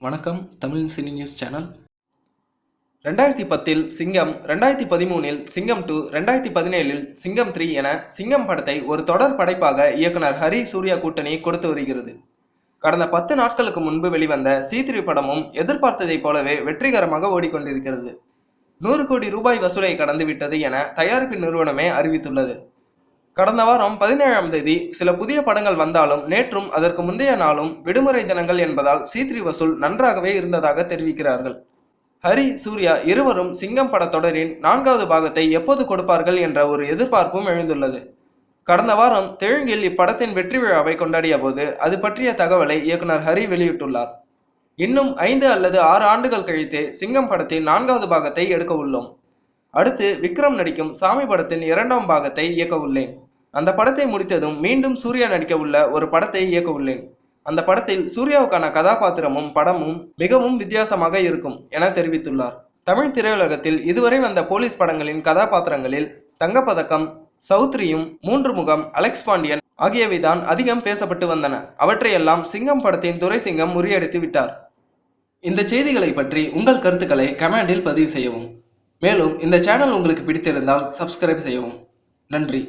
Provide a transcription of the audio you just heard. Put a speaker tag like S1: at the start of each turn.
S1: வணக்கம். Tamil cine news channel. 2010இல் சிங்கம், 2013இல் சிங்கம் 2, 2017இல் சிங்கம் 3 என சிங்கம் படத்தை ஒரு தொடர் படைப்பாக இயக்குனர் ஹரி சூர்யா கூட்டணி கொடுத்து வருகிறது. கடந்த 10 நாட்களுக்கு முன்பு வெளிவந்த C3 படமும் எதிர்பார்த்ததைப் போலவே வெற்றிகரமாக ஓடிக்கொண்டிருக்கிறது. 100 கோடி ரூபாய் வசூலை கடந்துவிட்டது என தயாரிப்பு நிறுவனமே அறிவித்துள்ளது. கடந்த வாரம் 17ஆம் தேதி சில புதிய படங்கள் வந்தாலும் நேற்றும் அதற்கு முந்தைய நாளும் விடுமுறை தினங்கள் என்பதால் C3 வசூல் நன்றாகவே இருந்ததாக தெரிவிக்கிறார்கள். ஹரி, சூர்யா இருவரும் சிங்கம் பட தொடரின் 4வது பாகத்தை எப்போது கொடுப்பார்கள் என்ற ஒரு எதிர்பார்ப்பும் எழுந்துள்ளது. கடந்த வாரம் தெலுங்கில் இப்படத்தின் வெற்றி விழாவை கொண்டாடிய போது அது பற்றிய தகவலை இயக்குனர் ஹரி வெளியிட்டுள்ளார். இன்னும் 5 அல்லது 6 ஆண்டுகள் கழித்து சிங்கம் படத்தின் 4வது பாகத்தை எடுக்க உள்ளோம். அடுத்து விக்ரம் நடிக்கும் சாமி படத்தின் 2ஆம் பாகத்தை இயக்க உள்ளேன். அந்த படத்தை முடித்ததும் மீண்டும் சூர்யா நடிக்க உள்ள ஒரு படத்தை இயக்க உள்ளேன். அந்த படத்தில் சூர்யாவுக்கான கதாபாத்திரமும் படமும் மிகவும் வித்தியாசமாக இருக்கும் என தெரிவித்துள்ளார். தமிழ் திரையுலகத்தில் இதுவரை வந்த போலீஸ் படங்களின் கதாபாத்திரங்களில் தங்கப்பதக்கம், சௌத்ரியும், 3 முகம், அலெக்ஸ் பாண்டியன் ஆகியவைதான் அதிகம் பேசப்பட்டு வந்தன. அவற்றையெல்லாம் சிங்கம் படத்தின் துரைசிங்கம் முறியடித்து விட்டார். இந்த செய்திகளை பற்றி உங்கள் கருத்துக்களை கமெண்டில் பதிவு செய்யவும். மேலும் இந்த சேனல் உங்களுக்கு பிடித்திருந்தால் சப்ஸ்கிரைப் செய்யவும். நன்றி.